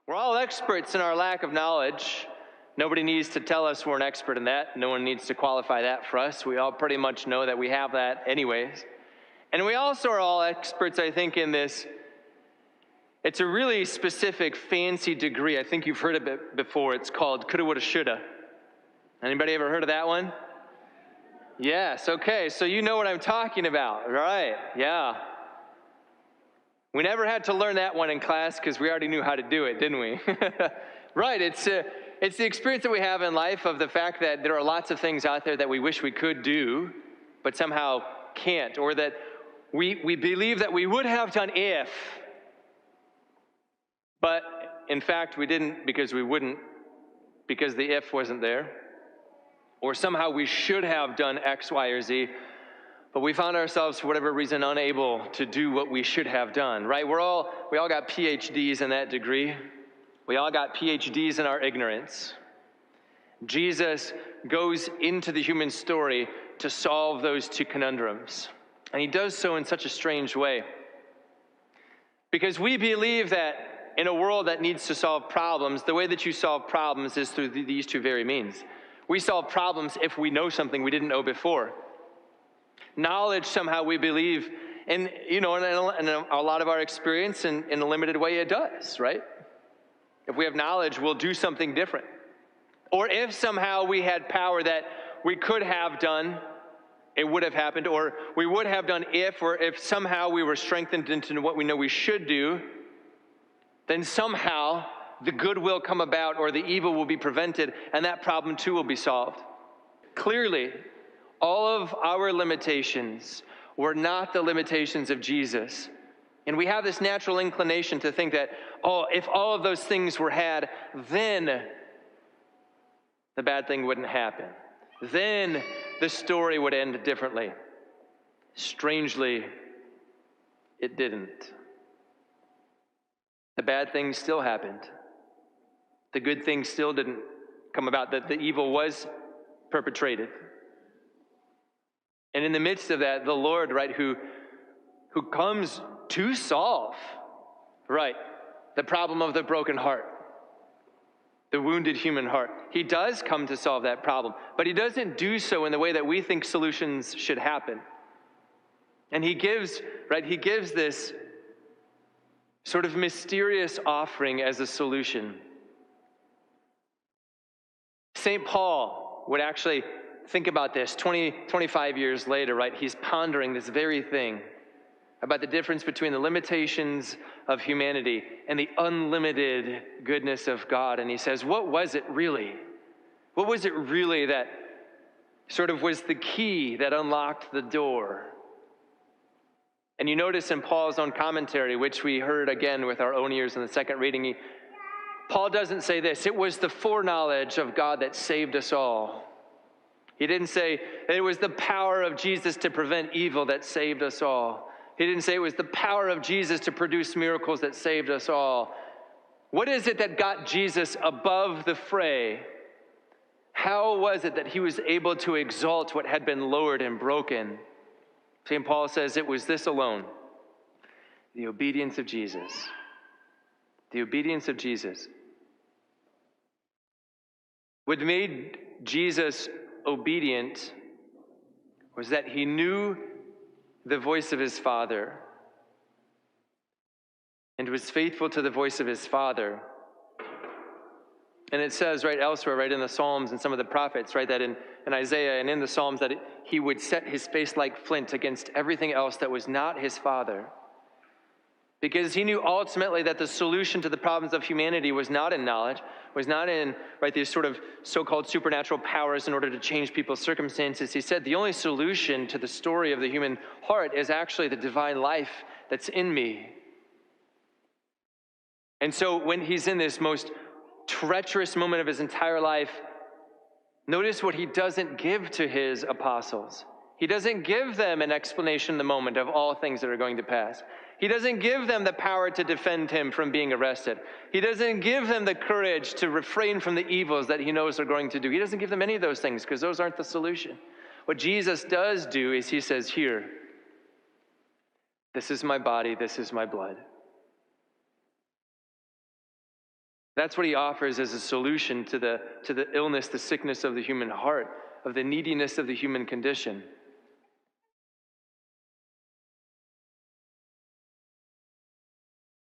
We're all experts in our lack of knowledge. Nobody needs to tell us we're an expert in that. No one needs to qualify that for us. We all pretty much know that we have that anyways. And we also are all experts, I think, in this. It's a really specific, fancy degree. I think you've heard of it before. It's called coulda, woulda, shoulda. Anybody ever heard of that one? Yes, okay, so you know what I'm talking about, right? Yeah. We never had to learn that one in class because we already knew how to do it, didn't we? Right, it's the experience that we have in life of the fact that there are lots of things out there that we wish we could do, but somehow can't, or that we believe that we would have done if, but in fact we didn't because we wouldn't, because the if wasn't there, or somehow we should have done X, Y, or Z, but we found ourselves, for whatever reason, unable to do what we should have done, right? We all got PhDs in that degree. We all got PhDs in our ignorance. Jesus goes into the human story to solve those two conundrums. And he does so in such a strange way. Because we believe that in a world that needs to solve problems, the way that you solve problems is through these two very means. We solve problems if we know something we didn't know before. Knowledge, somehow we believe, in a lot of our experience, in a limited way, it does, right? If we have knowledge, we'll do something different. Or if somehow we had power that we could have done, it would have happened, or we would have done or if somehow we were strengthened into what we know we should do, then somehow the good will come about or the evil will be prevented, and that problem too will be solved. Clearly, all of our limitations were not the limitations of Jesus. And we have this natural inclination to think that, if all of those things were had, then the bad thing wouldn't happen. Then the story would end differently. Strangely, it didn't. The bad thing still happened. The good thing still didn't come about, that the evil was perpetrated. And in the midst of that, the Lord, right, who comes to solve, right, the problem of the broken heart, the wounded human heart. He does come to solve that problem, but he doesn't do so in the way that we think solutions should happen. And he gives this sort of mysterious offering as a solution. St. Paul would actually think about this 25 years later, right? He's pondering this very thing about the difference between the limitations of humanity and the unlimited goodness of God. And he says, what was it really? What was it really that sort of was the key that unlocked the door? And you notice in Paul's own commentary, which we heard again with our own ears in the second reading, Paul doesn't say this: it was the foreknowledge of God that saved us all. He didn't say it was the power of Jesus to prevent evil that saved us all. He didn't say it was the power of Jesus to produce miracles that saved us all. What is it that got Jesus above the fray? How was it that he was able to exalt what had been lowered and broken? St. Paul says it was this alone: the obedience of Jesus. The obedience of Jesus. What made Jesus obedient was that he knew the voice of his Father and was faithful to the voice of his Father. And it says right elsewhere, right in the Psalms and some of the prophets, right, that in Isaiah and in the Psalms, that he would set his face like flint against everything else that was not his Father. Because he knew ultimately that the solution to the problems of humanity was not in knowledge, was not in, right, these sort of so-called supernatural powers in order to change people's circumstances. He said the only solution to the story of the human heart is actually the divine life that's in me. And so when he's in this most treacherous moment of his entire life, notice what he doesn't give to his apostles. He doesn't give them an explanation in the moment of all things that are going to pass. He doesn't give them the power to defend him from being arrested. He doesn't give them the courage to refrain from the evils that he knows they're going to do. He doesn't give them any of those things because those aren't the solution. What Jesus does do is he says, here, this is my body, this is my blood. That's what he offers as a solution to the illness, the sickness of the human heart, of the neediness of the human condition.